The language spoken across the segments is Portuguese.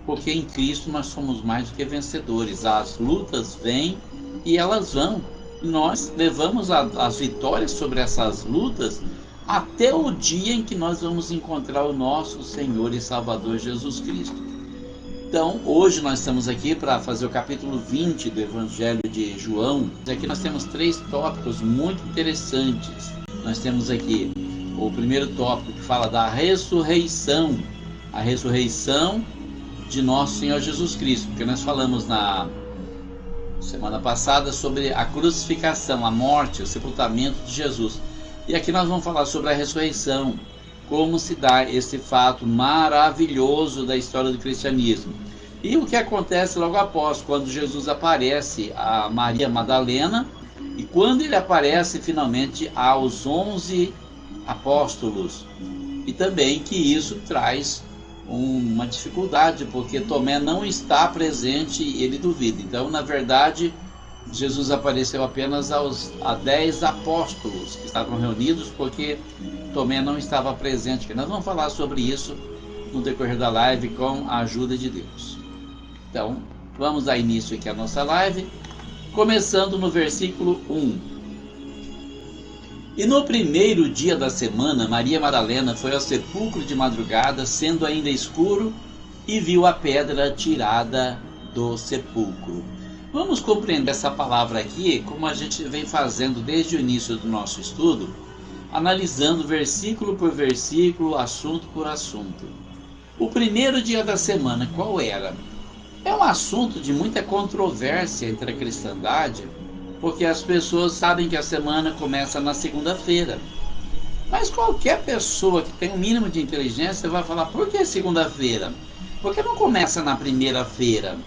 porque em Cristo nós somos mais do que vencedores. As lutas vêm e elas vão. Nós levamos as vitórias sobre essas lutas até o dia em que nós vamos encontrar o nosso Senhor e Salvador Jesus Cristo. Então, hoje nós estamos aqui para fazer o capítulo 20 do Evangelho de João. Aqui nós temos 3 tópicos muito interessantes. Nós temos aqui o primeiro tópico que fala da ressurreição, a ressurreição de nosso Senhor Jesus Cristo, porque nós falamos na semana passada sobre a crucificação, a morte, o sepultamento de Jesus. E aqui nós vamos falar sobre a ressurreição, como se dá esse fato maravilhoso da história do cristianismo. E o que acontece logo após, quando Jesus aparece a Maria Madalena, e quando ele aparece finalmente aos 11 apóstolos. E também que isso traz uma dificuldade, porque Tomé não está presente e ele duvida. Então, na verdade, Jesus apareceu apenas a 10 apóstolos que estavam reunidos, porque Tomé não estava presente. Nós vamos falar sobre isso no decorrer da live com a ajuda de Deus. Então, vamos dar início aqui à nossa live, começando no versículo 1. E no primeiro dia da semana, Maria Madalena foi ao sepulcro de madrugada, sendo ainda escuro, e viu a pedra tirada do sepulcro. Vamos compreender essa palavra aqui, como a gente vem fazendo desde o início do nosso estudo, analisando versículo por versículo, assunto por assunto. O primeiro dia da semana, qual era? É um assunto de muita controvérsia entre a cristandade, porque as pessoas sabem que a semana começa na segunda-feira. Mas qualquer pessoa que tem um mínimo de inteligência vai falar, por que segunda-feira? Por que não começa na primeira-feira?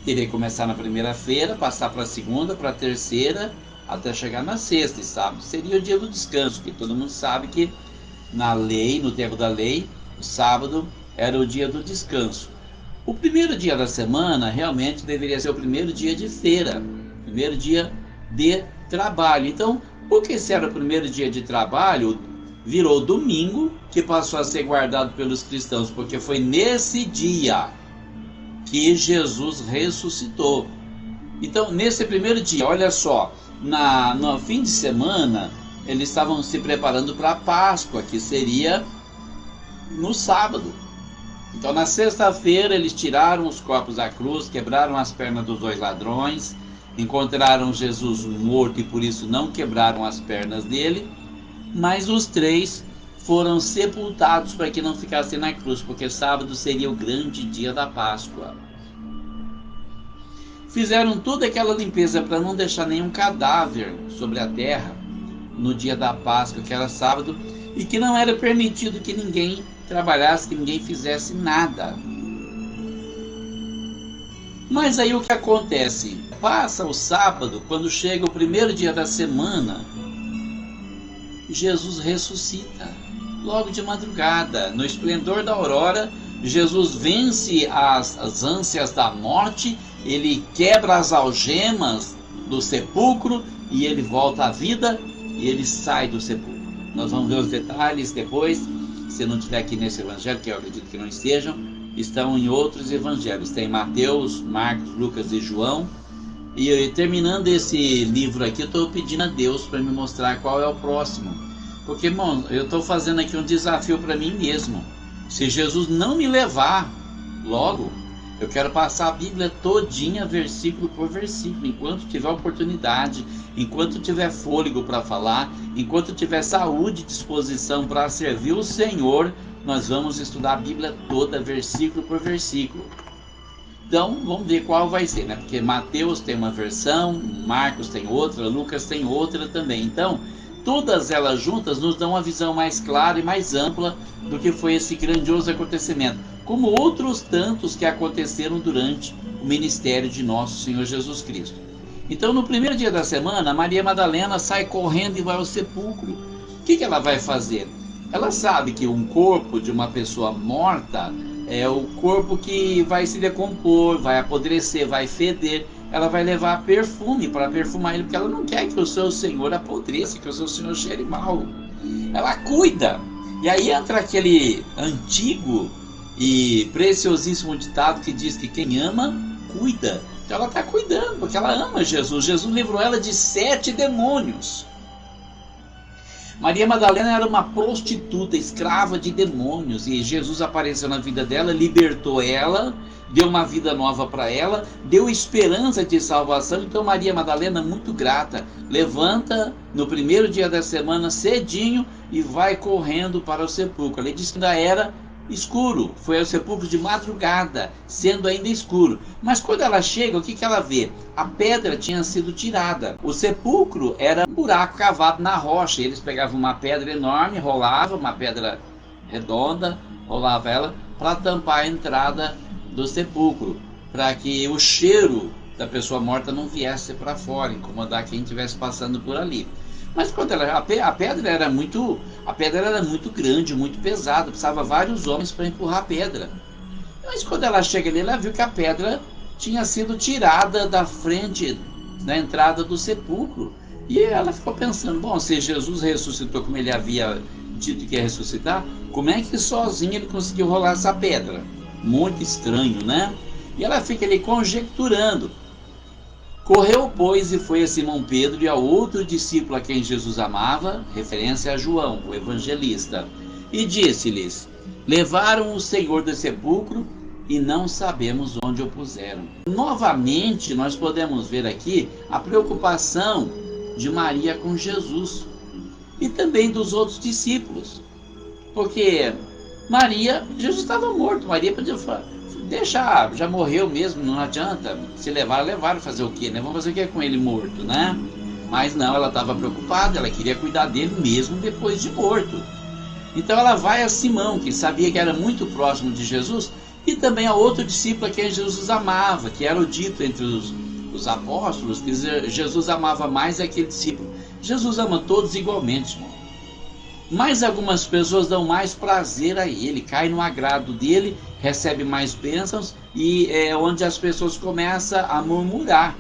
Teria que começar na primeira-feira, passar para a segunda, para a terceira, até chegar na sexta, e sábado seria o dia do descanso, que todo mundo sabe que na lei, no tempo da lei, o sábado era o dia do descanso. O primeiro dia da semana realmente deveria ser o primeiro dia de feira, primeiro dia de trabalho. Então, o que era o primeiro dia de trabalho virou domingo, que passou a ser guardado pelos cristãos, porque foi nesse dia que Jesus ressuscitou. Então, nesse primeiro dia, olha só, no fim de semana, eles estavam se preparando para a Páscoa, que seria no sábado. Então, na sexta-feira, eles tiraram os corpos da cruz, quebraram as pernas dos 2 ladrões, encontraram Jesus morto e por isso não quebraram as pernas dele, mas os 3 foram sepultados para que não ficassem na cruz, porque sábado seria o grande dia da Páscoa. Fizeram toda aquela limpeza para não deixar nenhum cadáver sobre a terra no dia da Páscoa, que era sábado, e que não era permitido que ninguém trabalhasse, que ninguém fizesse nada. Mas aí o que acontece? Passa o sábado, quando chega o primeiro dia da semana, Jesus ressuscita, logo de madrugada, no esplendor da aurora. Jesus vence as ânsias da morte, ele quebra as algemas do sepulcro e ele volta à vida e ele sai do sepulcro. Nós vamos ver os detalhes depois, se não estiver aqui nesse evangelho, que eu acredito que não estejam, estão em outros evangelhos. Tem Mateus, Marcos, Lucas e João. E terminando esse livro aqui, eu estou pedindo a Deus para me mostrar qual é o próximo. Porque, irmão, eu estou fazendo aqui um desafio para mim mesmo. Se Jesus não me levar logo, eu quero passar a Bíblia todinha, versículo por versículo, enquanto tiver oportunidade, enquanto tiver fôlego para falar, enquanto tiver saúde e disposição para servir o Senhor, nós vamos estudar a Bíblia toda, versículo por versículo. Então, vamos ver qual vai ser, né? Porque Mateus tem uma versão, Marcos tem outra, Lucas tem outra também. Então, todas elas juntas nos dão uma visão mais clara e mais ampla do que foi esse grandioso acontecimento, como outros tantos que aconteceram durante o ministério de nosso Senhor Jesus Cristo. Então, no primeiro dia da semana, Maria Madalena sai correndo e vai ao sepulcro. O que ela vai fazer? Ela sabe que um corpo de uma pessoa morta é o corpo que vai se decompor, vai apodrecer, vai feder. Ela vai levar perfume para perfumar ele, porque ela não quer que o seu Senhor apodreça, que o seu Senhor cheire mal. Ela cuida. E aí entra aquele antigo E preciosíssimo ditado que diz que quem ama, cuida. Então ela está cuidando, porque ela ama Jesus. Jesus livrou ela de 7 demônios. Maria Madalena era uma prostituta, escrava de demônios, e Jesus apareceu na vida dela, libertou ela, deu uma vida nova para ela, deu esperança de salvação. Então Maria Madalena, muito grata, levanta no primeiro dia da semana cedinho e vai correndo para o sepulcro. Ele disse que ainda era escuro, foi ao sepulcro de madrugada, sendo ainda escuro. Mas quando ela chega, o que ela vê? A pedra tinha sido tirada. O sepulcro era um buraco cavado na rocha. Eles pegavam uma pedra enorme, rolavam, uma pedra redonda, rolava ela para tampar a entrada do sepulcro, para que o cheiro da pessoa morta não viesse para fora, incomodar quem estivesse passando por ali. Mas quando a pedra era muito grande, muito pesada, precisava vários homens para empurrar a pedra. Mas quando ela chega ali, ela viu que a pedra tinha sido tirada da frente da entrada do sepulcro. E ela ficou pensando, bom, se Jesus ressuscitou como ele havia dito que ia ressuscitar, como é que sozinho ele conseguiu rolar essa pedra? Muito estranho, né? E ela fica ali conjecturando. Correu, pois, e foi a Simão Pedro e ao outro discípulo a quem Jesus amava, referência a João, o evangelista, e disse-lhes: levaram o Senhor do sepulcro e não sabemos onde o puseram. Novamente, nós podemos ver aqui a preocupação de Maria com Jesus e também dos outros discípulos, porque Jesus estava morto. Maria podia falar: deixa, já morreu mesmo, não adianta. Se levaram, fazer o quê, né? Vamos fazer o que com ele morto, né? Mas não, ela estava preocupada, ela queria cuidar dele mesmo depois de morto. Então ela vai a Simão, que sabia que era muito próximo de Jesus, e também a outro discípulo a quem Jesus amava, que era o dito entre os apóstolos, que Jesus amava mais aquele discípulo. Jesus ama todos igualmente, irmão. Mas algumas pessoas dão mais prazer a ele, cai no agrado dele, recebe mais bênçãos, e é onde as pessoas começam a murmurar.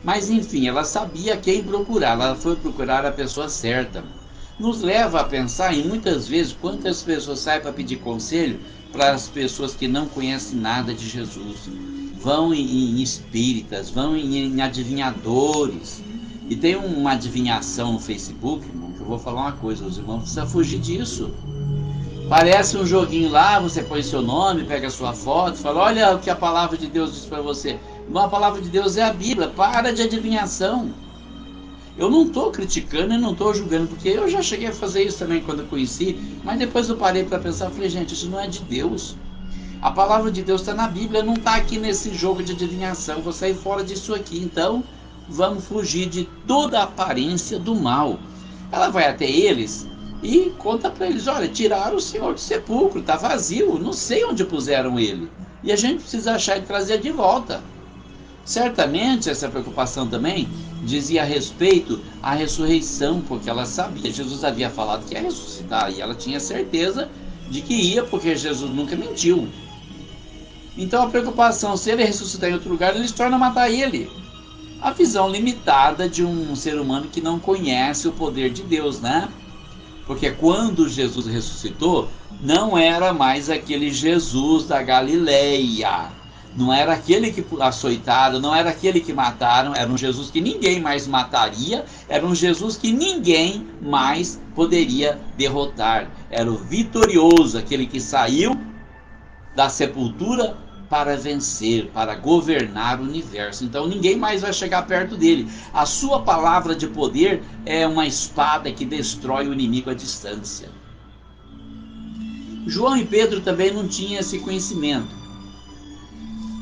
Mas enfim, ela sabia quem procurar, ela foi procurar a pessoa certa. Nos leva a pensar em muitas vezes quantas pessoas saem para pedir conselho para as pessoas que não conhecem nada de Jesus. Vão em espíritas, vão em adivinhadores. E tem uma adivinhação no Facebook, irmão, que eu vou falar uma coisa, os irmãos precisam fugir disso. Parece um joguinho lá, você põe seu nome, pega a sua foto, fala: olha o que a palavra de Deus diz para você. Não, a palavra de Deus é a Bíblia, para de adivinhação. Eu não estou criticando e não estou julgando, porque eu já cheguei a fazer isso também quando eu conheci, mas depois eu parei para pensar, falei: gente, isso não é de Deus. A palavra de Deus está na Bíblia, não está aqui nesse jogo de adivinhação, vou sair fora disso aqui. Então vamos fugir de toda a aparência do mal. Ela vai até eles e conta para eles: olha, tiraram o Senhor do sepulcro, está vazio, não sei onde puseram ele, e a gente precisa achar e trazer de volta. Certamente essa preocupação também dizia a respeito à ressurreição, porque ela sabia, Jesus havia falado que ia ressuscitar, e ela tinha certeza de que ia, porque Jesus nunca mentiu. Então a preocupação, se ele ressuscitar em outro lugar, eles tornam a matar ele. A visão limitada de um ser humano que não conhece o poder de Deus, né? Porque quando Jesus ressuscitou, não era mais aquele Jesus da Galileia. Não era aquele que açoitado, não era aquele que mataram, era um Jesus que ninguém mais mataria, era um Jesus que ninguém mais poderia derrotar. Era o vitorioso, aquele que saiu da sepultura para vencer, para governar o universo. Então ninguém mais vai chegar perto dele. A sua palavra de poder é uma espada que destrói o inimigo à distância. João e Pedro também não tinham esse conhecimento.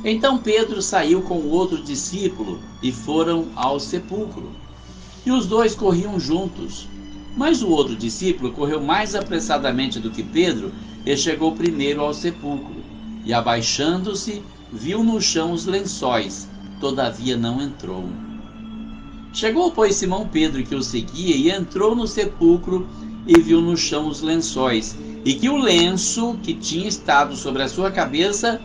Então Pedro saiu com o outro discípulo e foram ao sepulcro. E os dois corriam juntos. Mas o outro discípulo correu mais apressadamente do que Pedro e chegou primeiro ao sepulcro. E abaixando-se, viu no chão os lençóis, todavia não entrou. Chegou, pois, Simão Pedro, que o seguia, e entrou no sepulcro e viu no chão os lençóis, e que o lenço que tinha estado sobre a sua cabeça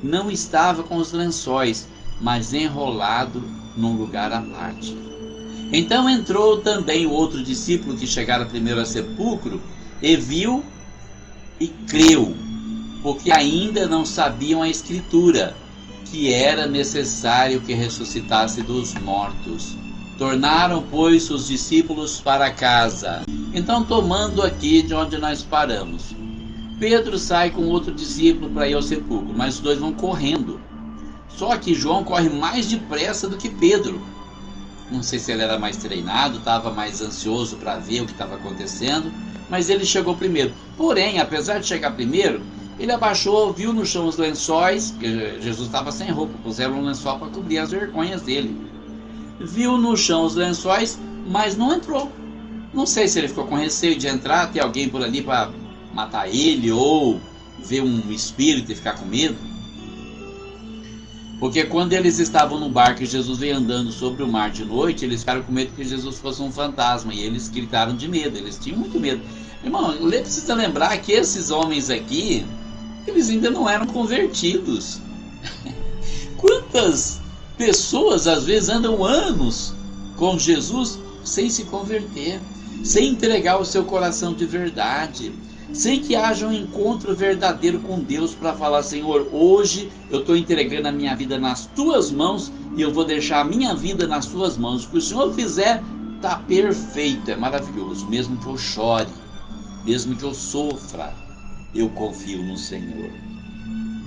não estava com os lençóis, mas enrolado num lugar à parte. Então entrou também o outro discípulo que chegara primeiro ao sepulcro, e viu e creu, porque ainda não sabiam a Escritura, que era necessário que ressuscitasse dos mortos. Tornaram, pois, os discípulos para casa. Então, tomando aqui de onde nós paramos, Pedro sai com outro discípulo para ir ao sepulcro, mas os dois vão correndo. Só que João corre mais depressa do que Pedro. Não sei se ele era mais treinado, estava mais ansioso para ver o que estava acontecendo, mas ele chegou primeiro. Porém, apesar de chegar primeiro, ele abaixou, viu no chão os lençóis, que Jesus estava sem roupa, puseram um lençol para cobrir as vergonhas dele. Viu no chão os lençóis, mas não entrou. Não sei se ele ficou com receio de entrar, ter alguém por ali para matar ele, ou ver um espírito e ficar com medo. Porque quando eles estavam no barco e Jesus veio andando sobre o mar de noite, eles ficaram com medo que Jesus fosse um fantasma, e eles gritaram de medo, eles tinham muito medo. Irmão, precisa lembrar que esses homens aqui, eles ainda não eram convertidos. Quantas pessoas às vezes andam anos com Jesus sem se converter, sem entregar o seu coração de verdade, sem que haja um encontro verdadeiro com Deus para falar: Senhor, hoje eu estou entregando a minha vida nas tuas mãos e eu vou deixar a minha vida nas tuas mãos. O que o Senhor fizer está perfeito, é maravilhoso. Mesmo que eu chore, mesmo que eu sofra, eu confio no Senhor.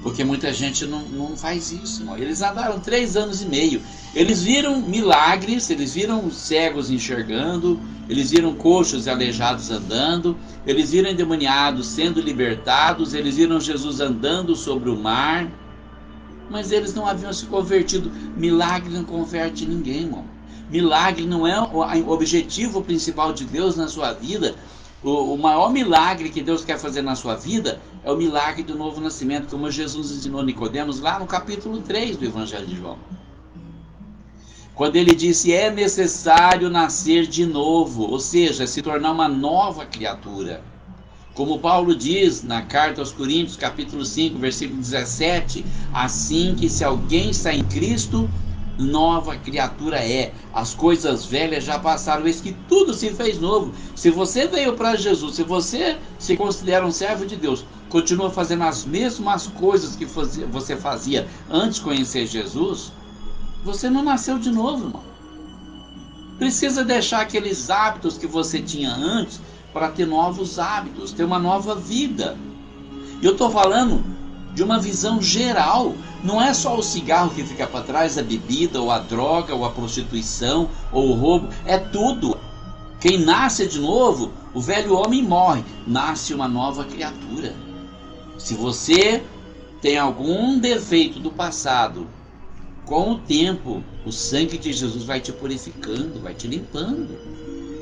Porque muita gente não faz isso, irmão. Eles andaram 3 anos e meio. Eles viram milagres, eles viram cegos enxergando, eles viram coxos e aleijados andando, eles viram endemoniados sendo libertados, eles viram Jesus andando sobre o mar, mas eles não haviam se convertido. Milagre não converte ninguém, irmão. Milagre não é o objetivo principal de Deus na sua vida. O maior milagre que Deus quer fazer na sua vida é o milagre do novo nascimento, como Jesus ensinou a Nicodemos lá no capítulo 3 do Evangelho de João. Quando ele disse: é necessário nascer de novo, ou seja, se tornar uma nova criatura. Como Paulo diz na carta aos Coríntios, capítulo 5, versículo 17, assim que se alguém está em Cristo, nova criatura é. As coisas velhas já passaram, eis que tudo se fez novo. Se você veio para Jesus, se você se considera um servo de Deus, continua fazendo as mesmas coisas que você fazia antes de conhecer Jesus, você não nasceu de novo, irmão. Precisa deixar aqueles hábitos que você tinha antes para ter novos hábitos, ter uma nova vida. E eu estou falando de uma visão geral. Não é só o cigarro que fica para trás, a bebida, ou a droga, ou a prostituição, ou o roubo. É tudo. Quem nasce de novo, o velho homem morre. Nasce uma nova criatura. Se você tem algum defeito do passado, com o tempo, o sangue de Jesus vai te purificando, vai te limpando,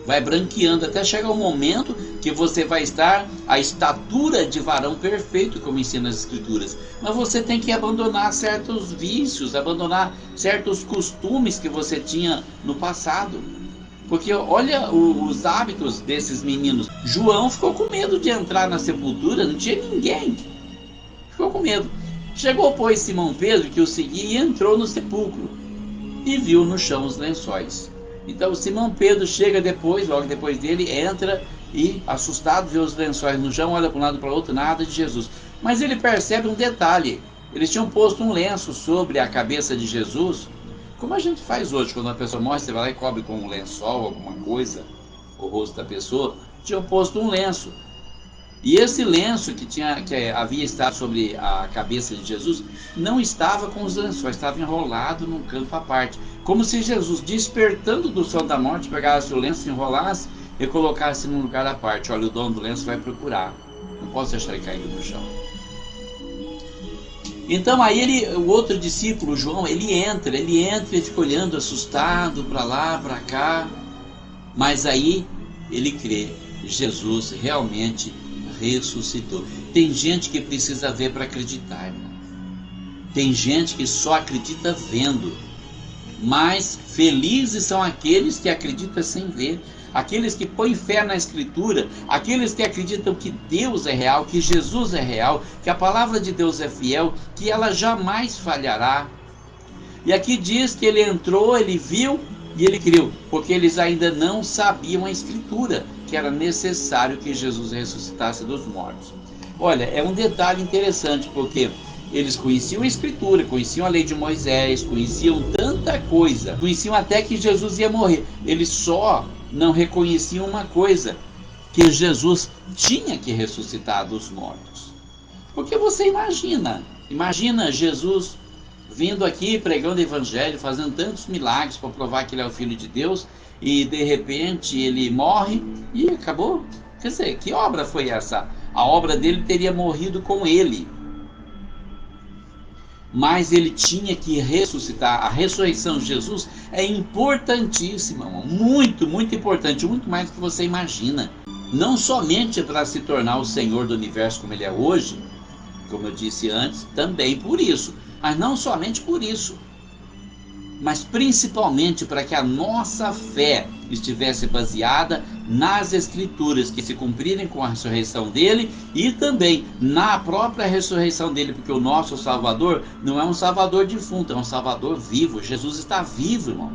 vai branqueando, até chegar o momento que você vai estar à estatura de varão perfeito, como ensina as Escrituras. Mas você tem que abandonar certos vícios, abandonar certos costumes que você tinha no passado. Porque olha os hábitos desses meninos. João ficou com medo de entrar na sepultura, não tinha ninguém. Ficou com medo. Chegou, pois, Simão Pedro, que o seguia, e entrou no sepulcro, e viu no chão os lençóis. Então Simão Pedro chega depois, logo depois dele, entra e, assustado, vê os lençóis no chão, olha para um lado e para o outro, nada de Jesus. Mas ele percebe um detalhe: eles tinham posto um lenço sobre a cabeça de Jesus, como a gente faz hoje, quando uma pessoa morre, você vai lá e cobre com um lençol, alguma coisa, o rosto da pessoa. Tinham posto um lenço. E esse lenço que havia estado sobre a cabeça de Jesus não estava com os lençóis, estava enrolado num canto à parte. Como se Jesus, despertando do sono da morte, pegasse o lenço, enrolasse e colocasse num lugar à parte. Olha, o dono do lenço vai procurar. Não posso deixar ele cair no chão. Então aí o outro discípulo, João, ele entra e fica olhando assustado para lá, para cá. Mas aí ele crê, Jesus realmente ressuscitou. Tem gente que precisa ver para acreditar, irmão. Tem gente que só acredita vendo. Mas felizes são aqueles que acreditam sem ver. Aqueles que põem fé na Escritura, aqueles que acreditam que Deus é real, que Jesus é real, que a palavra de Deus é fiel, que ela jamais falhará. E aqui diz que ele entrou, ele viu e ele creu, porque eles ainda não sabiam a Escritura, que era necessário que Jesus ressuscitasse dos mortos. Olha, é um detalhe interessante, porque eles conheciam a Escritura, conheciam a lei de Moisés, conheciam tanta coisa, conheciam até que Jesus ia morrer. Eles só não reconheciam uma coisa, que Jesus tinha que ressuscitar dos mortos. Porque você imagina Jesus vindo aqui pregando o evangelho, fazendo tantos milagres para provar que ele é o Filho de Deus, e de repente ele morre e acabou. Quer dizer, que obra foi essa? A obra dele teria morrido com ele. Mas ele tinha que ressuscitar. A ressurreição de Jesus é importantíssima, muito, muito importante, muito mais do que você imagina. Não somente para se tornar o Senhor do universo como ele é hoje, como eu disse antes, também por isso, mas não somente por isso, mas principalmente para que a nossa fé estivesse baseada nas Escrituras, que se cumprirem com a ressurreição dele e também na própria ressurreição dele, porque o nosso Salvador não é um Salvador defunto, é um Salvador vivo. Jesus está vivo, irmão.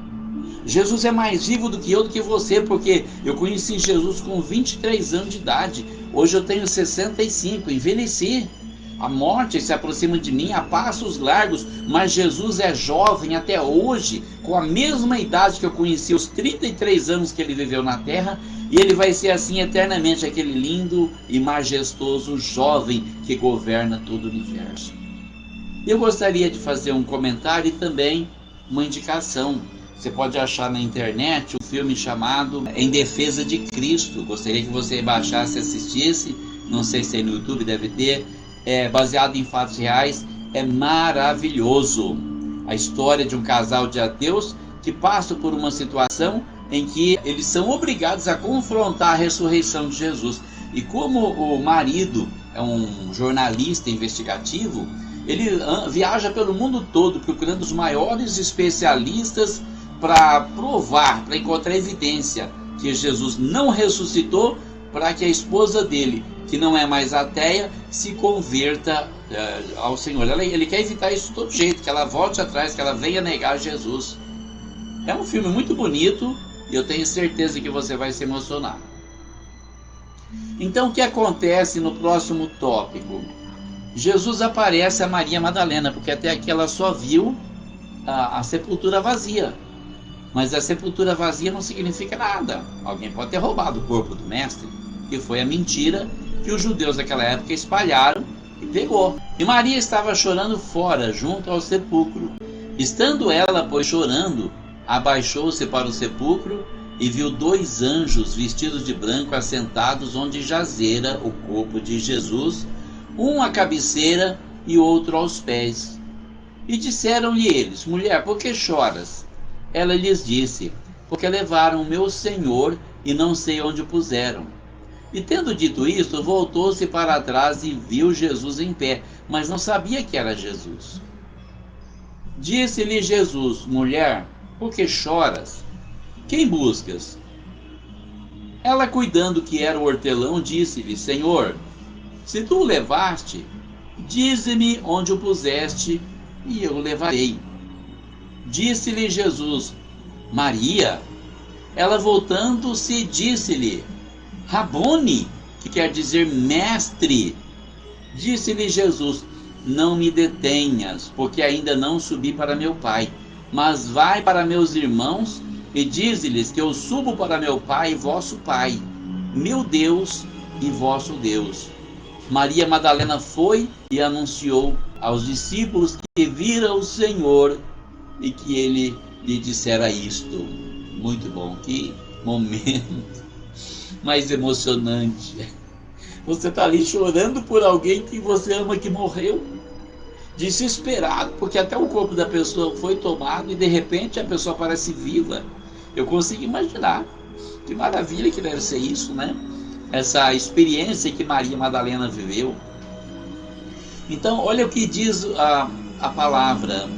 Jesus é mais vivo do que eu, do que você, porque eu conheci Jesus com 23 anos de idade, hoje eu tenho 65, envelheci. A morte se aproxima de mim a passos largos, mas Jesus é jovem até hoje, com a mesma idade que eu conheci, os 33 anos que ele viveu na terra, e ele vai ser assim eternamente, aquele lindo e majestoso jovem que governa todo o universo. Eu gostaria de fazer um comentário e também uma indicação. Você pode achar na internet um filme chamado Em Defesa de Cristo. Gostaria que você baixasse e assistisse, não sei se aí no YouTube deve ter. É baseado em fatos reais, é maravilhoso. A história de um casal de ateus que passa por uma situação em que eles são obrigados a confrontar a ressurreição de Jesus. E como o marido é um jornalista investigativo, ele viaja pelo mundo todo procurando os maiores especialistas para provar, para encontrar evidência que Jesus não ressuscitou, para que a esposa dele, que não é mais ateia, se converta ao Senhor. Ele quer evitar isso de todo jeito, que ela volte atrás, que ela venha negar Jesus. É um filme muito bonito e eu tenho certeza que você vai se emocionar. Então o que acontece no próximo tópico? Jesus aparece a Maria Madalena, porque até aqui ela só viu a sepultura vazia. Mas a sepultura vazia não significa nada. Alguém pode ter roubado o corpo do mestre, que foi a mentira que os judeus daquela época espalharam e pegou. E Maria estava chorando fora, junto ao sepulcro. Estando ela, pois, chorando, abaixou-se para o sepulcro e viu 2 anjos vestidos de branco assentados onde jazera o corpo de Jesus, um à cabeceira e outro aos pés. E disseram-lhe eles: Mulher, por que choras? Ela lhes disse: Porque levaram o meu Senhor e não sei onde o puseram. E tendo dito isto, voltou-se para trás e viu Jesus em pé, mas não sabia que era Jesus. Disse-lhe Jesus: Mulher, por que choras? Quem buscas? Ela, cuidando que era o hortelão, disse-lhe: Senhor, se tu o levaste, dize-me onde o puseste, e eu o levarei. Disse-lhe Jesus: Maria. Ela, voltando-se, disse-lhe: Rabone, que quer dizer mestre. Disse-lhe Jesus: Não me detenhas, porque ainda não subi para meu Pai, mas vai para meus irmãos e dize-lhes que eu subo para meu Pai e vosso Pai, meu Deus e vosso Deus. Maria Madalena foi e anunciou aos discípulos que vira o Senhor e que ele lhe dissera isto. Muito bom, que momento mais emocionante. Você está ali chorando por alguém que você ama, que morreu, desesperado, porque até o corpo da pessoa foi tomado e de repente a pessoa parece viva. Eu consigo imaginar que maravilha que deve ser isso, né? Essa experiência que Maria Madalena viveu. Então, olha o que diz a palavra.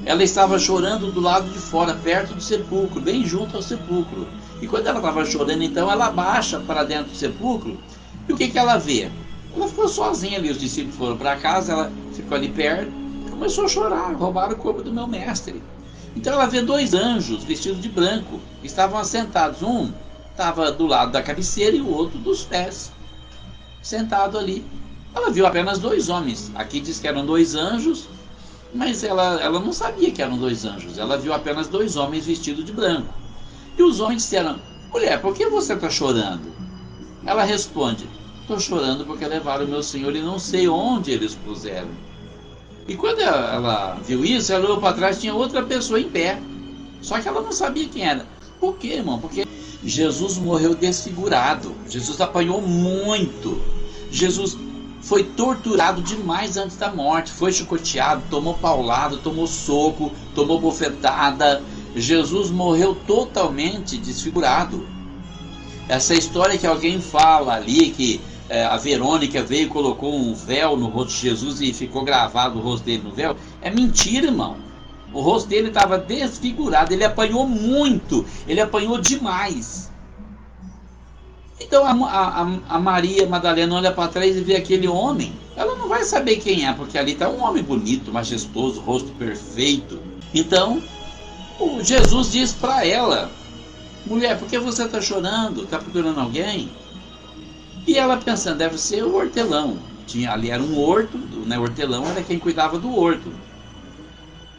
Ela estava chorando do lado de fora, perto do sepulcro, bem junto ao sepulcro. E quando ela estava chorando, então ela baixa para dentro do sepulcro. E o que ela vê? Ela ficou sozinha ali. Os discípulos foram para casa, ela ficou ali perto, começou a chorar. Roubaram o corpo do meu mestre. Então ela vê 2 anjos vestidos de branco, que estavam assentados. Um estava do lado da cabeceira e o outro dos pés, sentado ali. Ela viu apenas dois homens. Aqui diz que eram dois anjos, mas ela não sabia que eram dois anjos. Ela viu apenas dois homens vestidos de branco. E os homens disseram: mulher, por que você está chorando? Ela responde: estou chorando porque levaram o meu Senhor e não sei onde eles puseram. E quando ela viu isso, ela olhou para trás, tinha outra pessoa em pé. Só que ela não sabia quem era. Por quê, irmão? Porque Jesus morreu desfigurado. Jesus apanhou muito. Jesus foi torturado demais antes da morte. Foi chicoteado, tomou paulado, tomou soco, tomou bofetada. Jesus morreu totalmente desfigurado. Essa história que alguém fala ali, que a Verônica veio e colocou um véu no rosto de Jesus e ficou gravado o rosto dele no véu, é mentira, irmão. O rosto dele estava desfigurado, ele apanhou muito, ele apanhou demais. Então a Maria Madalena olha para trás e vê aquele homem. Ela não vai saber quem é, porque ali está um homem bonito, majestoso, rosto perfeito. Então o Jesus diz para ela: mulher, por que você está chorando? Está procurando alguém? E ela pensando, deve ser o hortelão. Ali era um horto, né? O hortelão era quem cuidava do horto.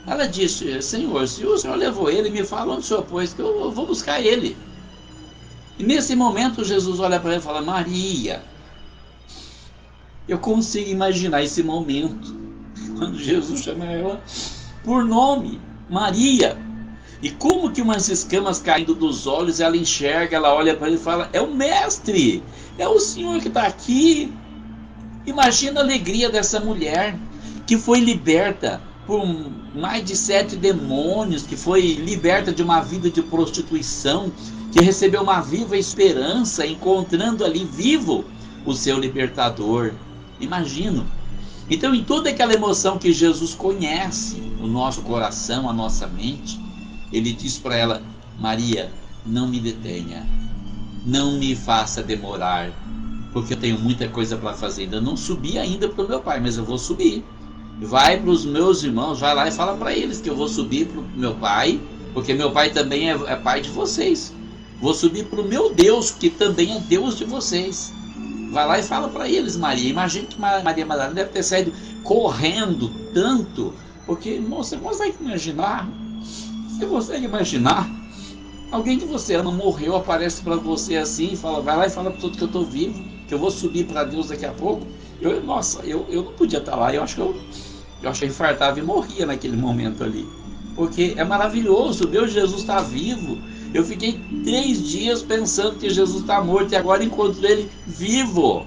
Ela disse: Senhor, se o Senhor levou ele, me fala onde o Senhor pôs, que eu vou buscar ele. E nesse momento Jesus olha para ela e fala: Maria. Eu consigo imaginar esse momento, quando Jesus chama ela por nome, Maria. E como que umas escamas caindo dos olhos, ela enxerga, ela olha para ele e fala: é o mestre, é o Senhor que está aqui. Imagina a alegria dessa mulher, que foi liberta por mais de 7 demônios, que foi liberta de uma vida de prostituição, que recebeu uma viva esperança, encontrando ali vivo o seu libertador. Imagino. Então, em toda aquela emoção que Jesus conhece, o nosso coração, a nossa mente, ele diz para ela: Maria, não me detenha, não me faça demorar, porque eu tenho muita coisa para fazer. Ainda não subi ainda para o meu pai, mas eu vou subir. Vai para os meus irmãos, vai lá e fala para eles que eu vou subir para o meu pai, porque meu pai também é pai de vocês. Vou subir para o meu Deus, que também é Deus de vocês. Vai lá e fala para eles, Maria. Imagina que Maria Madalena deve ter saído correndo tanto, porque, irmão, você consegue imaginar? Você consegue imaginar? Alguém que você ama morreu, aparece para você assim e fala: vai lá e fala para todos que eu estou vivo, que eu vou subir para Deus daqui a pouco. Eu não podia estar lá. Eu acho que eu infartava e morria naquele momento ali, porque é maravilhoso. Meu Jesus está vivo. Eu fiquei 3 dias pensando que Jesus está morto e agora encontro ele vivo.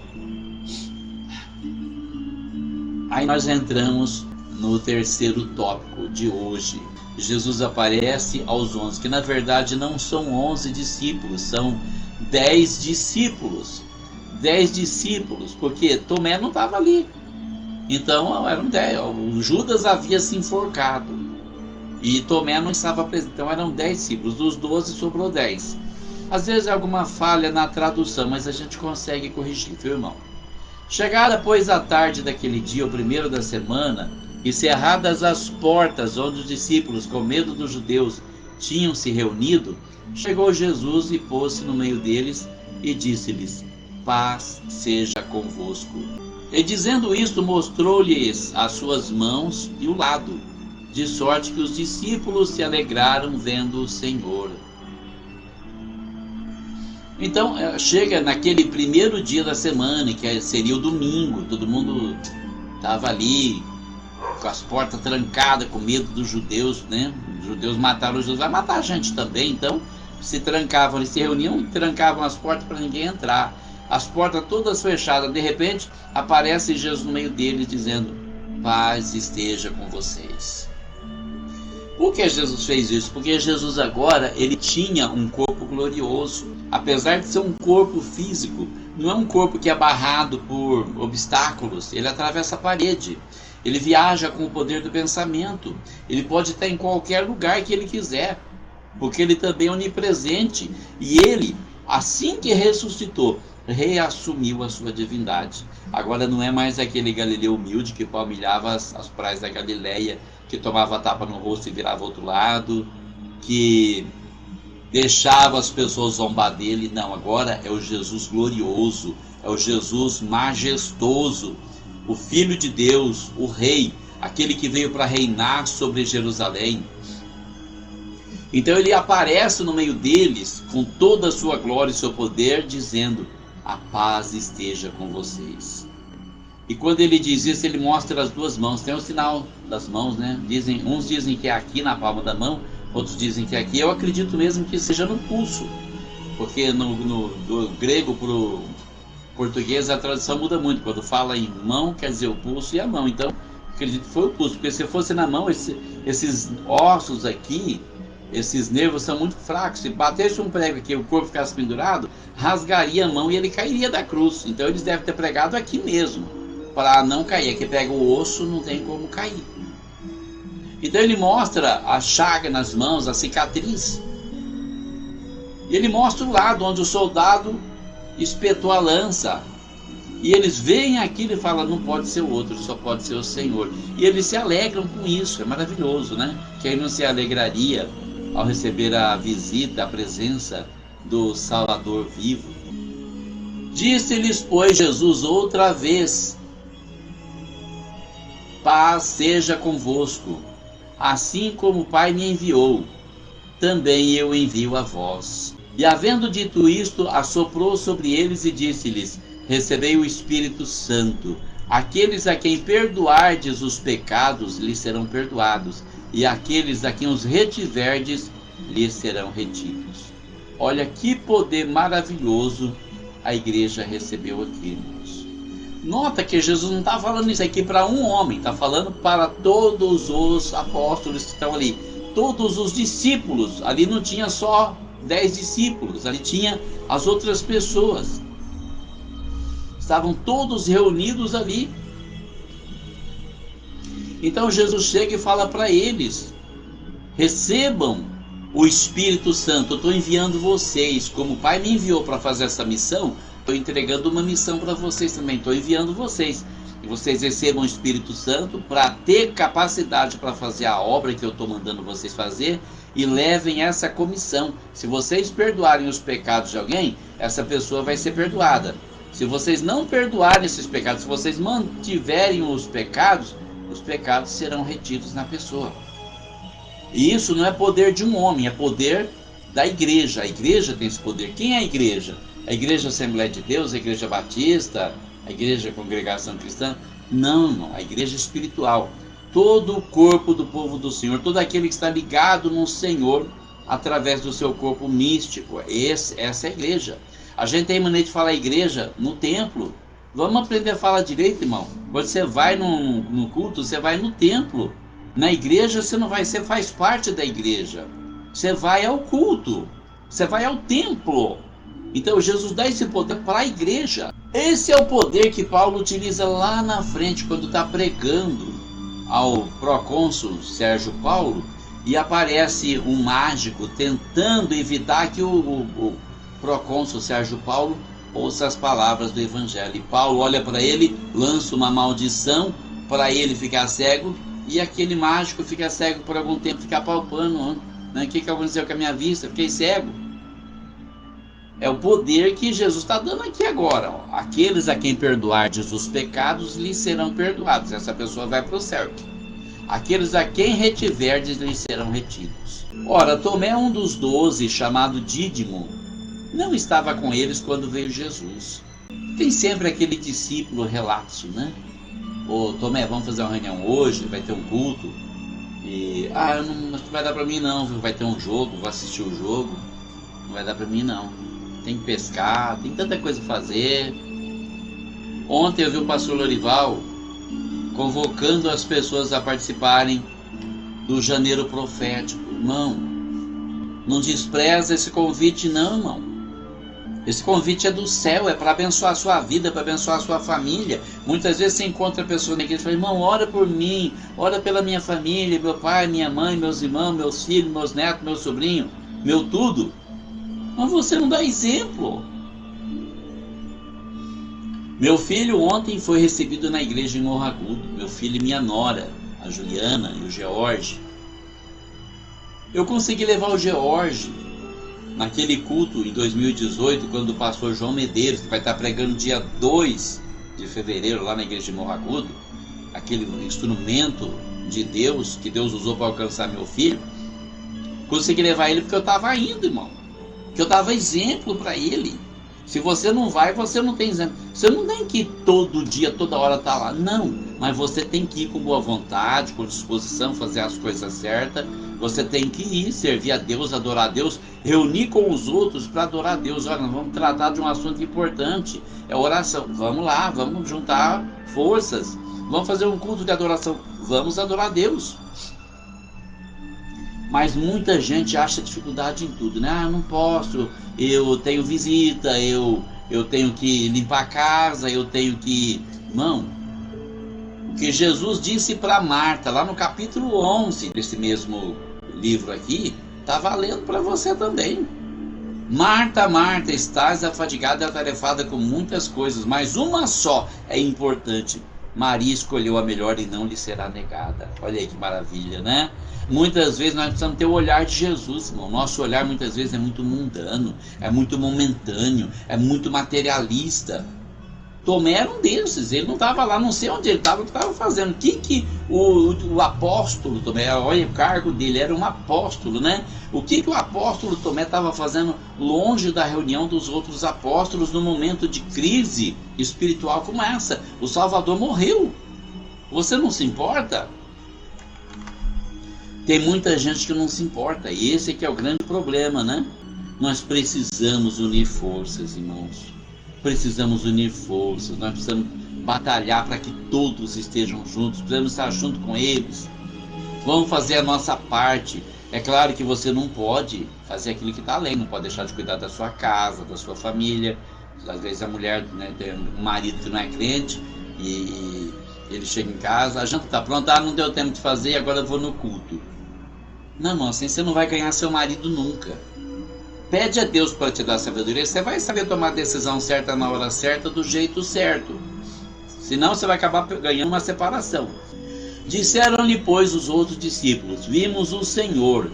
Aí nós entramos no terceiro tópico de hoje. Jesus aparece aos 11, que na verdade não são 11 discípulos, são 10 discípulos. 10 discípulos, porque Tomé não estava ali. Então eram 10. O Judas havia se enforcado e Tomé não estava presente. Então eram 10 discípulos. Dos 12 sobrou 10. Às vezes é alguma falha na tradução, mas a gente consegue corrigir, viu, irmão? Chegada, pois, a tarde daquele dia, o primeiro da semana, e cerradas as portas onde os discípulos, com medo dos judeus, tinham se reunido, chegou Jesus e pôs-se no meio deles e disse-lhes: paz seja convosco. E dizendo isto, mostrou-lhes as suas mãos e o lado, de sorte que os discípulos se alegraram vendo o Senhor. Então chega naquele primeiro dia da semana, que seria o domingo, todo mundo estava ali com as portas trancadas, com medo dos judeus, né? Os judeus mataram os judeus, vai matar a gente também. Então se trancavam, eles se reuniam e trancavam as portas para ninguém entrar. As portas todas fechadas. De repente aparece Jesus no meio deles dizendo: paz esteja com vocês. Por que Jesus fez isso? Porque Jesus agora, ele tinha um corpo glorioso. Apesar de ser um corpo físico, não é um corpo que é barrado por obstáculos. Ele atravessa a parede. Ele viaja com o poder do pensamento. Ele pode estar em qualquer lugar que ele quiser, porque ele também é onipresente. E ele, assim que ressuscitou, reassumiu a sua divindade. Agora não é mais aquele Galileu humilde que palmilhava as praias da Galileia, que tomava tapa no rosto e virava outro lado, que deixava as pessoas zombar dele. Não, agora é o Jesus glorioso, é o Jesus majestoso, o Filho de Deus, o Rei, aquele que veio para reinar sobre Jerusalém. Então ele aparece no meio deles com toda a sua glória e seu poder, dizendo: a paz esteja com vocês. E quando ele diz isso, ele mostra as duas mãos. Tem o sinal das mãos, né? Uns dizem que é aqui na palma da mão, outros dizem que é aqui. Eu acredito mesmo que seja no pulso, porque do grego para o português a tradução muda muito. Quando fala em mão, quer dizer o pulso e a mão. Então acredito que foi o pulso, porque se fosse na mão, esses ossos aqui, esses nervos são muito fracos. Se batesse um prego aqui e o corpo ficasse pendurado, rasgaria a mão e ele cairia da cruz. Então eles devem ter pregado aqui mesmo, para não cair. Aqui pega o osso, não tem como cair. Então ele mostra a chaga nas mãos, a cicatriz. E ele mostra o lado onde o soldado espetou a lança. E eles veem aquilo e falam: não pode ser o outro, só pode ser o Senhor. E eles se alegram com isso. É maravilhoso, né? Quem não se alegraria ao receber a visita, a presença do Salvador vivo? Disse-lhes, pois, Jesus outra vez: paz seja convosco. Assim como o Pai me enviou, também eu envio a vós. E havendo dito isto, assoprou sobre eles e disse-lhes: recebei o Espírito Santo. Aqueles a quem perdoardes os pecados, lhes serão perdoados, e aqueles a quem os retiverdes, lhes serão retidos. Olha que poder maravilhoso a igreja recebeu aqui, irmãos. Nota que Jesus não está falando isso aqui para um homem, está falando para todos os apóstolos que estão ali, todos os discípulos. Ali não tinha só 10 discípulos, ali tinha as outras pessoas. Estavam todos reunidos ali. Então Jesus chega e fala para eles: recebam o Espírito Santo. Eu estou enviando vocês, como o Pai me enviou para fazer essa missão, estou entregando uma missão para vocês também, estou enviando vocês. E vocês recebam o Espírito Santo para ter capacidade para fazer a obra que eu estou mandando vocês fazer, e levem essa comissão. Se vocês perdoarem os pecados de alguém, essa pessoa vai ser perdoada. Se vocês não perdoarem esses pecados, se vocês mantiverem os pecados serão retidos na pessoa. E isso não é poder de um homem, é poder da igreja. A igreja tem esse poder. Quem é a igreja? A igreja Assembleia de Deus, a igreja Batista, a igreja Congregação Cristã? Não, irmão, a igreja espiritual. Todo o corpo do povo do Senhor, todo aquele que está ligado no Senhor através do seu corpo místico. Essa é a igreja. A gente tem maneira de falar igreja no templo. Vamos aprender a falar direito, irmão. Quando você vai no culto, você vai no templo. Na igreja você não vai, você faz parte da igreja. Você vai ao culto, você vai ao templo. Então Jesus dá esse poder para a igreja. Esse é o poder que Paulo utiliza lá na frente, quando está pregando ao procônsul Sérgio Paulo, e aparece um mágico tentando evitar que o procônsul Sérgio Paulo ouça as palavras do evangelho. E Paulo olha para ele, lança uma maldição para ele ficar cego, e aquele mágico fica cego por algum tempo, fica palpando, né? O que aconteceu com a minha vista? Fiquei cego. É o poder que Jesus está dando aqui agora. Ó. Aqueles a quem perdoardes os pecados, lhes serão perdoados. Essa pessoa vai para o céu. Aqueles a quem retiverdes, lhes serão retidos. Ora, Tomé, um dos 12, chamado Dídimo, não estava com eles quando veio Jesus. Tem sempre aquele discípulo relapso, né? Ô Tomé, vamos fazer uma reunião hoje, vai ter um culto. E, não vai dar para mim não, viu? Vai ter um jogo, vou assistir o jogo. Não vai dar para mim não. Tem que pescar, tem tanta coisa a fazer. Ontem eu vi o pastor Lorival convocando as pessoas a participarem do Janeiro Profético. Irmão, não despreza esse convite não, irmão. Esse convite é do céu, é para abençoar a sua vida, para abençoar a sua família. Muitas vezes você encontra pessoas na igreja e fala: irmão, ora por mim, ora pela minha família, meu pai, minha mãe, meus irmãos, meus filhos, meus netos, meu sobrinho, meu tudo. Mas você não dá exemplo. Meu filho ontem foi recebido na igreja em Morro Agudo. Meu filho e minha nora, a Juliana e o George. Eu consegui levar o George naquele culto em 2018, quando o pastor João Medeiros, que vai estar pregando dia 2 de fevereiro, lá na igreja de Morro Agudo, aquele instrumento de Deus, que Deus usou para alcançar meu filho, consegui levar ele porque eu estava indo, irmão. Que eu dava exemplo para ele. Se você não vai, você não tem exemplo. Você não tem que ir todo dia, toda hora estar lá. Não, mas você tem que ir com boa vontade, com disposição, fazer as coisas certas. Você tem que ir, servir a Deus, adorar a Deus, reunir com os outros para adorar a Deus. Olha, nós vamos tratar de um assunto importante, é oração. Vamos lá, vamos juntar forças. Vamos fazer um culto de adoração. Vamos adorar a Deus. Mas muita gente acha dificuldade em tudo, né? Ah, não posso, eu tenho visita, eu tenho que limpar a casa, eu tenho que... Irmão, o que Jesus disse para Marta, lá no capítulo 11 desse mesmo livro aqui, está valendo para você também. Marta, Marta, estás afadigada e atarefada com muitas coisas, mas uma só é importante. Maria escolheu a melhor e não lhe será negada. Olha aí que maravilha, né? Muitas vezes nós precisamos ter o olhar de Jesus, irmão. Nosso olhar muitas vezes é muito mundano, é muito momentâneo, é muito materialista. Tomé era um desses, ele não estava lá, não sei onde ele estava, o que estava fazendo. O que o apóstolo Tomé, olha o cargo dele, era um apóstolo, né? O que o apóstolo Tomé estava fazendo longe da reunião dos outros apóstolos num momento de crise espiritual como essa? O Salvador morreu. Você não se importa? Tem muita gente que não se importa, e esse é que é o grande problema, né? Nós precisamos unir forças, irmãos. Precisamos unir forças, nós precisamos batalhar para que todos estejam juntos, precisamos estar junto com eles. Vamos fazer a nossa parte. É claro que você não pode fazer aquilo que está além, não pode deixar de cuidar da sua casa, da sua família. Às vezes a mulher, né, tem um marido que não é crente e ele chega em casa, a janta está pronta, não deu tempo de fazer, agora eu vou no culto. Não, irmão, assim você não vai ganhar seu marido nunca. Pede a Deus para te dar sabedoria, você vai saber tomar a decisão certa na hora certa, do jeito certo. Senão você vai acabar ganhando uma separação. Disseram-lhe, pois, os outros discípulos: vimos o Senhor.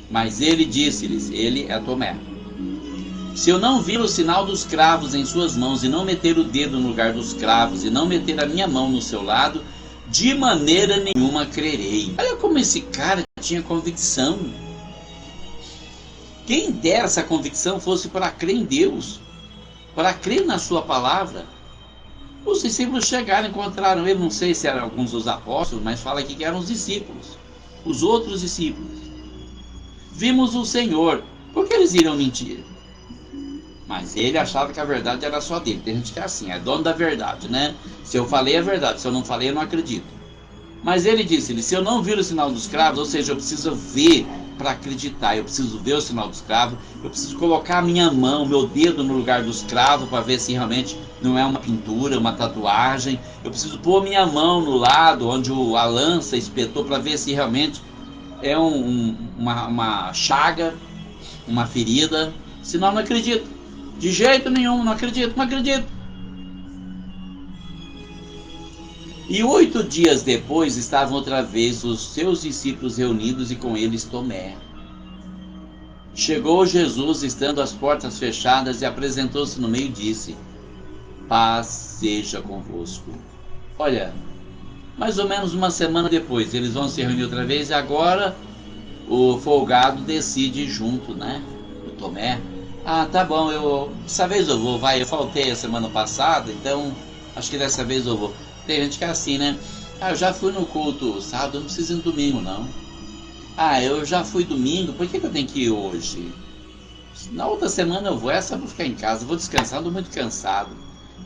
Mas ele disse-lhes, ele é Tomé: se eu não vir o sinal dos cravos em suas mãos, e não meter o dedo no lugar dos cravos, e não meter a minha mão no seu lado, de maneira nenhuma crerei. Olha como esse cara tinha convicção. Quem dera essa convicção fosse para crer em Deus, para crer na sua palavra. Os discípulos chegaram, encontraram ele, não sei se eram alguns dos apóstolos, mas fala aqui que eram os discípulos, os outros discípulos. Vimos o Senhor. Por que eles iriam mentir? Mas ele achava que a verdade era só dele. Tem gente que é assim, é dono da verdade, né? Se eu falei é verdade, se eu não falei eu não acredito. Mas ele disse, se eu não vir o sinal dos cravos, ou seja, eu preciso ver para acreditar, eu preciso ver o sinal dos cravos, eu preciso colocar a minha mão, meu dedo no lugar dos cravos para ver se realmente não é uma pintura, uma tatuagem. Eu preciso pôr minha mão no lado onde a lança espetou para ver se realmente é uma chaga, uma ferida. Senão eu não acredito. De jeito nenhum, não acredito. E 8 dias depois estavam outra vez os seus discípulos reunidos e com eles Tomé. Chegou Jesus, estando as portas fechadas, e apresentou-se no meio e disse: paz seja convosco. Olha, mais ou menos uma semana depois, eles vão se reunir outra vez e agora o folgado decide ir junto, né? O Tomé. Ah, tá bom, dessa vez eu vou, eu faltei a semana passada, então acho que dessa vez eu vou. Tem gente que é assim, né? Ah, eu já fui no culto sábado, não preciso ir no domingo, não. Ah, eu já fui domingo, por que eu tenho que ir hoje? Na outra semana eu vou, essa eu vou ficar em casa, vou descansar, estou muito cansado.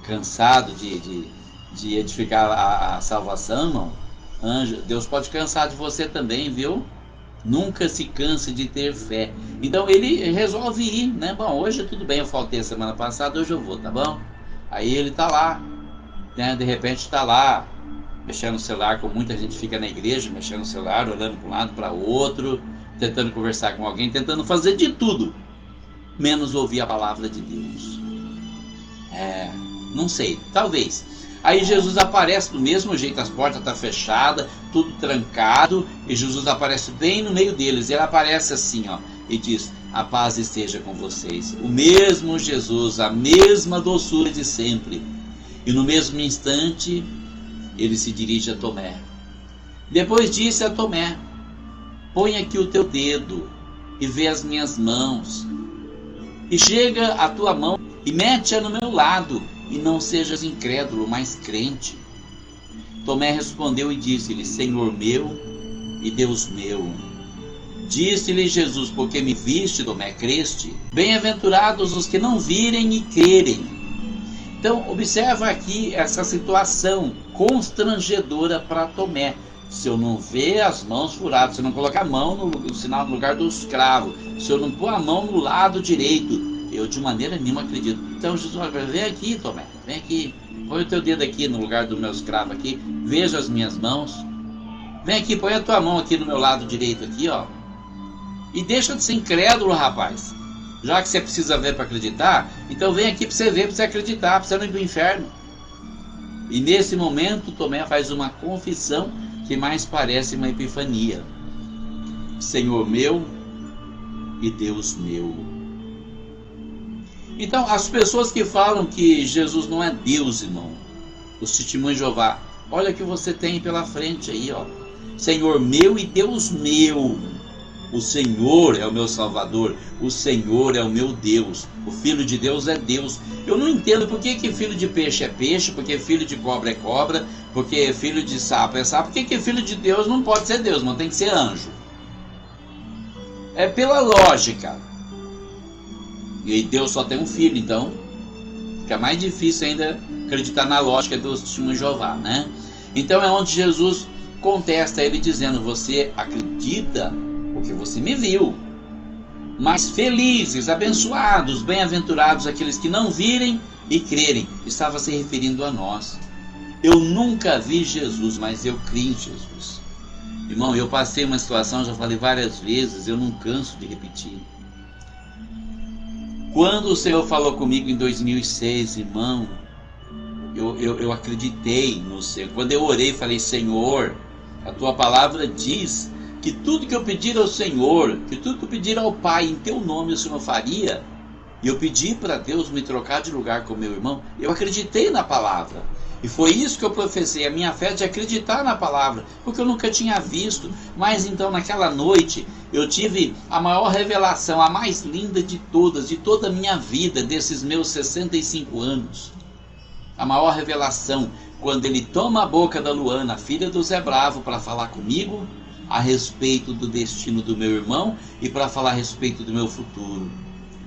Cansado de edificar a salvação, irmão. Anjo, Deus pode cansar de você também, viu? Nunca se canse de ter fé. Então ele resolve ir, né? Bom, hoje tudo bem, eu faltei a semana passada, hoje eu vou, tá bom? Aí ele tá lá, né? De repente tá lá, mexendo no celular, como muita gente fica na igreja, mexendo no celular, olhando para um lado, para o outro, tentando conversar com alguém, tentando fazer de tudo, menos ouvir a palavra de Deus. Não sei, talvez. Aí Jesus aparece do mesmo jeito, as portas estão fechadas, tudo trancado, e Jesus aparece bem no meio deles. Ele aparece assim, ó, e diz: a paz esteja com vocês. O mesmo Jesus, a mesma doçura de sempre. E no mesmo instante, ele se dirige a Tomé. Depois disse a Tomé: põe aqui o teu dedo e vê as minhas mãos. E chega a tua mão e mete-a no meu lado, e não sejas incrédulo, mas crente. Tomé respondeu e disse-lhe: Senhor meu e Deus meu. Disse-lhe Jesus: porque me viste, Tomé, creste? Bem-aventurados os que não virem e crerem. Então, observa aqui essa situação constrangedora para Tomé. Se eu não ver as mãos furadas, se eu não colocar a mão no sinal no lugar do escravo, se eu não pôr a mão no lado direito, eu de maneira nenhuma acredito. Então Jesus vai: vem aqui, Tomé, vem aqui, põe o teu dedo aqui no lugar do meu escravo aqui, veja as minhas mãos. Vem aqui, põe a tua mão aqui no meu lado direito aqui, ó. E deixa de ser incrédulo, rapaz. Já que você precisa ver para acreditar, então vem aqui para você ver, para você acreditar, para você não ir para o inferno. E nesse momento, Tomé faz uma confissão que mais parece uma epifania: Senhor meu e Deus meu. Então, as pessoas que falam que Jesus não é Deus, irmão, os testemunhos de Jeová, olha o que você tem pela frente aí, ó. Senhor meu e Deus meu. O Senhor é o meu Salvador, o Senhor é o meu Deus, o Filho de Deus é Deus. Eu não entendo por que filho de peixe é peixe, porque filho de cobra é cobra, porque filho de sapo é sapo, por que filho de Deus não pode ser Deus, mas tem que ser anjo? É pela lógica. E Deus só tem um filho, então fica mais difícil ainda acreditar na lógica dos testemunhos de Jeová, né? Então é onde Jesus contesta ele dizendo: você acredita porque você me viu. Mas felizes, abençoados, bem-aventurados aqueles que não virem e crerem. Estava se referindo a nós. Eu nunca vi Jesus, mas eu criei em Jesus. Irmão, eu passei uma situação, já falei várias vezes, eu não canso de repetir. Quando o Senhor falou comigo em 2006, irmão, eu acreditei no Senhor. Quando eu orei, falei: Senhor, a tua palavra diz que tudo que eu pedir ao Senhor, que tudo que eu pedir ao Pai em teu nome o Senhor faria. E eu pedi para Deus me trocar de lugar com meu irmão. Eu acreditei na palavra. E foi isso que eu professei, a minha fé de acreditar na palavra, porque eu nunca tinha visto. Mas então naquela noite eu tive a maior revelação, a mais linda de todas, de toda a minha vida, desses meus 65 anos. A maior revelação, quando ele toma a boca da Luana, filha do Zé Bravo, para falar comigo a respeito do destino do meu irmão e para falar a respeito do meu futuro.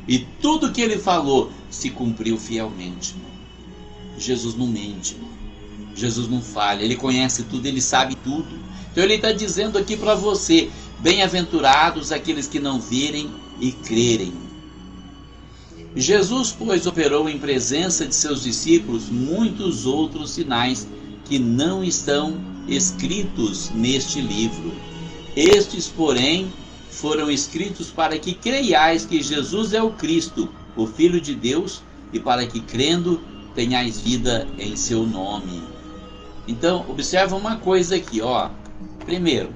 E tudo que ele falou se cumpriu fielmente. Jesus não mente, Jesus não falha, ele conhece tudo, ele sabe tudo. Então ele está dizendo aqui para você: bem-aventurados aqueles que não virem e crerem. Jesus, pois, operou em presença de seus discípulos muitos outros sinais que não estão escritos neste livro. Estes, porém, foram escritos para que creiais que Jesus é o Cristo, o Filho de Deus, e para que, crendo, tenhais vida em seu nome. Então, observa uma coisa aqui, ó. Primeiro,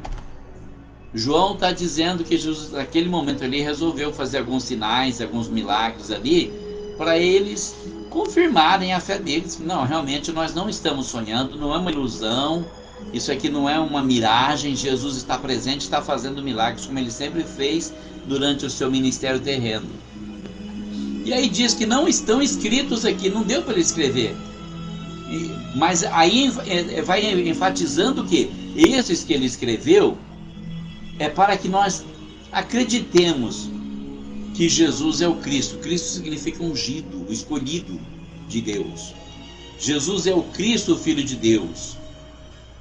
João está dizendo que Jesus, naquele momento ali, resolveu fazer alguns sinais, alguns milagres ali, para eles confirmarem a fé deles. Não, realmente nós não estamos sonhando, não é uma ilusão, isso aqui não é uma miragem, Jesus está presente, está fazendo milagres como ele sempre fez durante o seu ministério terreno. E aí diz que não estão escritos aqui, não deu para ele escrever. Mas aí vai enfatizando que esses que ele escreveu é para que nós acreditemos que Jesus é o Cristo. Cristo significa ungido, escolhido de Deus. Jesus é o Cristo, o Filho de Deus.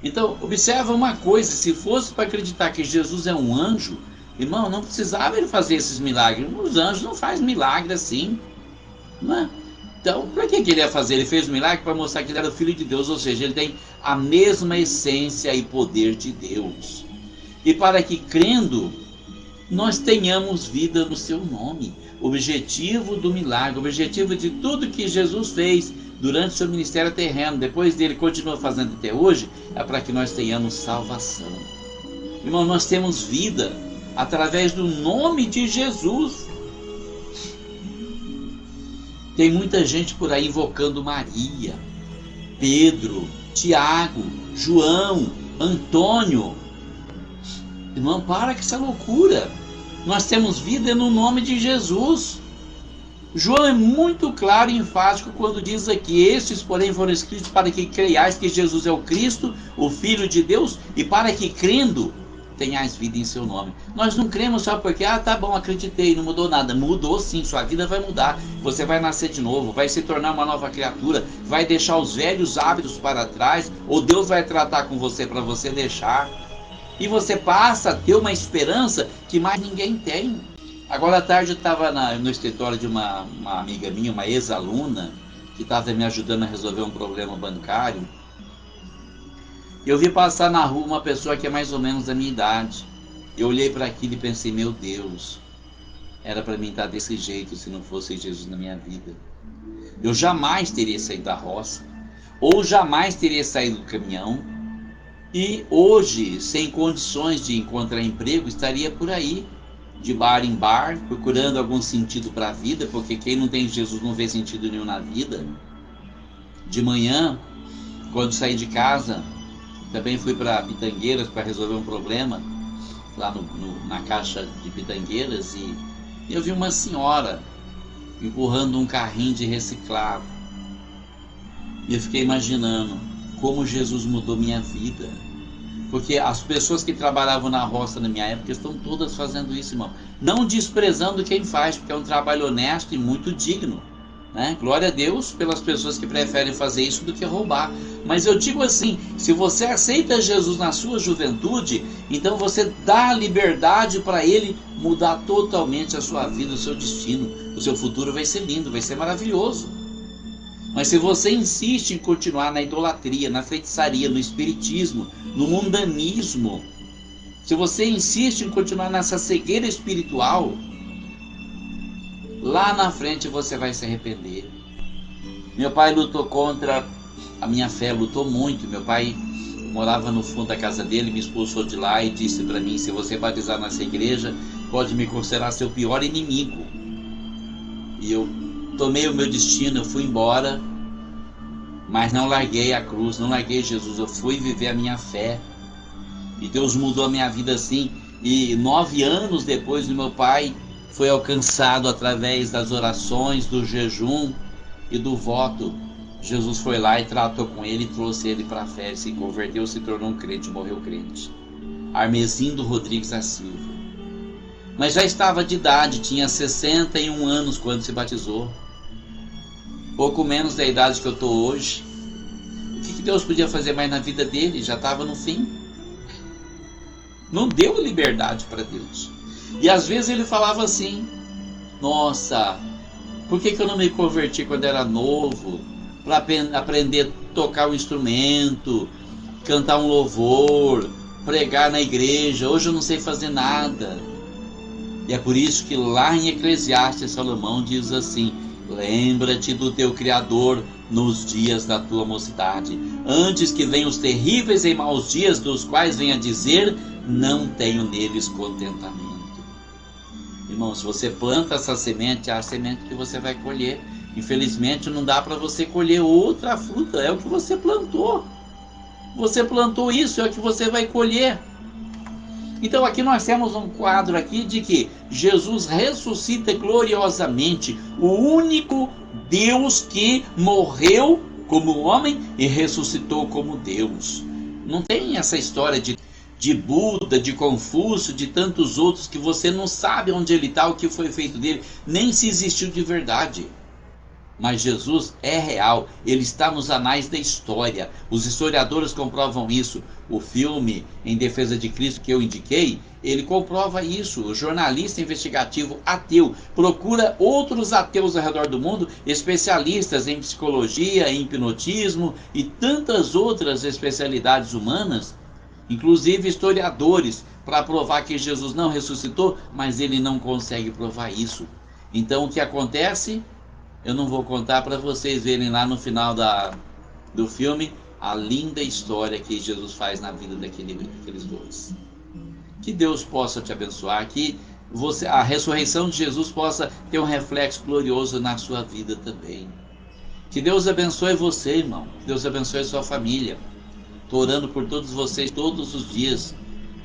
Então, observa uma coisa: se fosse para acreditar que Jesus é um anjo, irmão, não precisava ele fazer esses milagres. Os anjos não fazem milagre assim, não é? Então, para que ele ia fazer? Ele fez o milagre para mostrar que ele era o Filho de Deus, ou seja, ele tem a mesma essência e poder de Deus. E para que, crendo, nós tenhamos vida no seu nome. O objetivo do milagre, o objetivo de tudo que Jesus fez durante o seu ministério terreno, depois dele continua fazendo até hoje, é para que nós tenhamos salvação. Irmão, nós temos vida através do nome de Jesus. Tem muita gente por aí invocando Maria. Pedro, Tiago, João, Antônio. Irmão, para com essa loucura. Nós temos vida no nome de Jesus. João é muito claro e enfático quando diz aqui: estes, porém, foram escritos para que creiais que Jesus é o Cristo, o Filho de Deus, e para que, crendo, tenhais vida em seu nome. Nós não cremos só porque, tá bom, acreditei, não mudou nada. Mudou sim, sua vida vai mudar. Você vai nascer de novo, vai se tornar uma nova criatura, vai deixar os velhos hábitos para trás, ou Deus vai tratar com você para você deixar. E você passa a ter uma esperança que mais ninguém tem. Agora à tarde eu estava no escritório de uma amiga minha, uma ex-aluna, que estava me ajudando a resolver um problema bancário. Eu vi passar na rua uma pessoa que é mais ou menos da minha idade. Eu olhei para aquilo e pensei: meu Deus, era para mim estar desse jeito se não fosse Jesus na minha vida. Eu jamais teria saído da roça, ou jamais teria saído do caminhão, e hoje, sem condições de encontrar emprego, estaria por aí, de bar em bar, procurando algum sentido para a vida, porque quem não tem Jesus não vê sentido nenhum na vida. De manhã, quando saí de casa, também fui para Pitangueiras para resolver um problema, lá na caixa de Pitangueiras, e eu vi uma senhora empurrando um carrinho de reciclado. E eu fiquei imaginando como Jesus mudou minha vida. Porque as pessoas que trabalhavam na roça na minha época estão todas fazendo isso, irmão. Não desprezando quem faz, porque é um trabalho honesto e muito digno, né? Glória a Deus pelas pessoas que preferem fazer isso do que roubar. Mas eu digo assim: se você aceita Jesus na sua juventude, então você dá liberdade para Ele mudar totalmente a sua vida, o seu destino. O seu futuro vai ser lindo, vai ser maravilhoso. Mas se você insiste em continuar na idolatria, na feitiçaria, no espiritismo, no mundanismo, se você insiste em continuar nessa cegueira espiritual, lá na frente você vai se arrepender. Meu pai lutou contra a minha fé, lutou muito. Meu pai morava no fundo da casa dele, me expulsou de lá e disse para mim: se você batizar nessa igreja, pode me considerar seu pior inimigo. E eu tomei o meu destino, eu fui embora, mas não larguei a cruz, não larguei Jesus. Eu fui viver a minha fé, e Deus mudou a minha vida assim. E 9 anos depois, meu pai foi alcançado através das orações, do jejum e do voto. Jesus foi lá e tratou com ele, trouxe ele para a fé, ele se converteu, se tornou um crente, morreu crente. Armezindo Rodrigues da Silva. Mas já estava de idade, tinha 61 anos quando se batizou. Pouco menos da idade que eu estou hoje. O que Deus podia fazer mais na vida dele? Já estava no fim. Não deu liberdade para Deus. E às vezes ele falava assim: nossa, por que eu não me converti quando era novo? Para aprender a tocar um instrumento, cantar um louvor, pregar na igreja. Hoje eu não sei fazer nada. E é por isso que lá em Eclesiastes, Salomão diz assim: lembra-te do teu Criador nos dias da tua mocidade, antes que venham os terríveis e maus dias, dos quais venha dizer: não tenho neles contentamento. Irmão, se você planta essa semente, é a semente que você vai colher. Infelizmente não dá para você colher outra fruta, é o que você plantou. Você plantou isso, é o que você vai colher. Então aqui nós temos um quadro aqui de que Jesus ressuscita gloriosamente, o único Deus que morreu como homem e ressuscitou como Deus. Não tem essa história de Buda, de Confúcio, de tantos outros que você não sabe onde ele está, o que foi feito dele, nem se existiu de verdade. Mas Jesus é real, ele está nos anais da história. Os historiadores comprovam isso. O filme Em Defesa de Cristo que eu indiquei, ele comprova isso. O jornalista investigativo ateu procura outros ateus ao redor do mundo, especialistas em psicologia, em hipnotismo e tantas outras especialidades humanas, inclusive historiadores, para provar que Jesus não ressuscitou, mas ele não consegue provar isso. Então o que acontece? Eu não vou contar para vocês verem lá no final do filme a linda história que Jesus faz na vida daqueles dois. Que Deus possa te abençoar, que a ressurreição de Jesus possa ter um reflexo glorioso na sua vida também. Que Deus abençoe você, irmão. Que Deus abençoe a sua família. Estou orando por todos vocês todos os dias.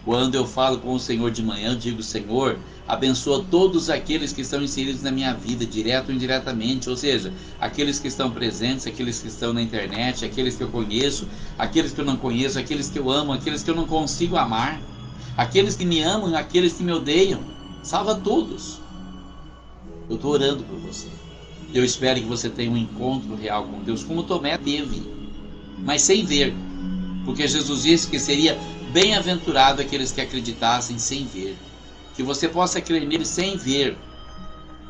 Quando eu falo com o Senhor de manhã, eu digo: Senhor, abençoa todos aqueles que estão inseridos na minha vida, direto ou indiretamente. Ou seja, aqueles que estão presentes, aqueles que estão na internet, aqueles que eu conheço, aqueles que eu não conheço, aqueles que eu amo, aqueles que eu não consigo amar, aqueles que me amam, aqueles que me odeiam. Salva todos. Eu estou orando por você. Eu espero que você tenha um encontro real com Deus, como Tomé teve, mas sem ver. Porque Jesus disse que seria bem-aventurado aqueles que acreditassem sem ver. Que você possa crer nele sem ver,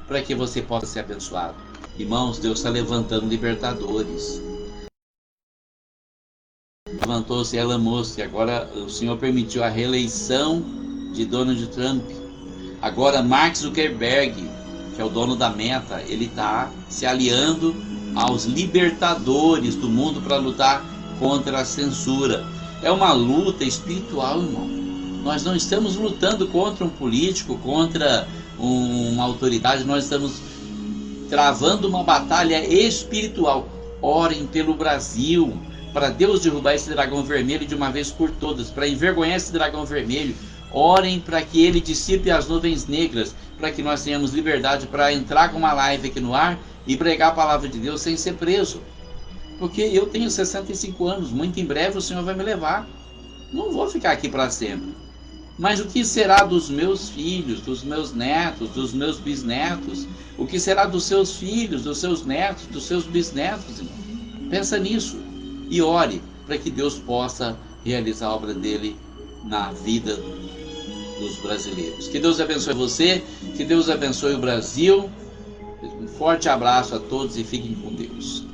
para que você possa ser abençoado. Irmãos, Deus está levantando libertadores. Levantou-se Elon Musk, agora o Senhor permitiu a reeleição de Donald Trump. Agora Mark Zuckerberg, que é o dono da Meta, ele está se aliando aos libertadores do mundo para lutar contra a censura. É uma luta espiritual, irmão. Nós não estamos lutando contra um político, contra uma autoridade, nós estamos travando uma batalha espiritual. Orem pelo Brasil, para Deus derrubar esse dragão vermelho de uma vez por todas, para envergonhar esse dragão vermelho. Orem para que ele dissipe as nuvens negras, para que nós tenhamos liberdade para entrar com uma live aqui no ar e pregar a palavra de Deus sem ser preso. Porque eu tenho 65 anos, muito em breve o Senhor vai me levar. Não vou ficar aqui para sempre. Mas o que será dos meus filhos, dos meus netos, dos meus bisnetos? O que será dos seus filhos, dos seus netos, dos seus bisnetos, irmão? Pensa nisso e ore para que Deus possa realizar a obra dele na vida dos brasileiros. Que Deus abençoe você, que Deus abençoe o Brasil. Um forte abraço a todos e fiquem com Deus.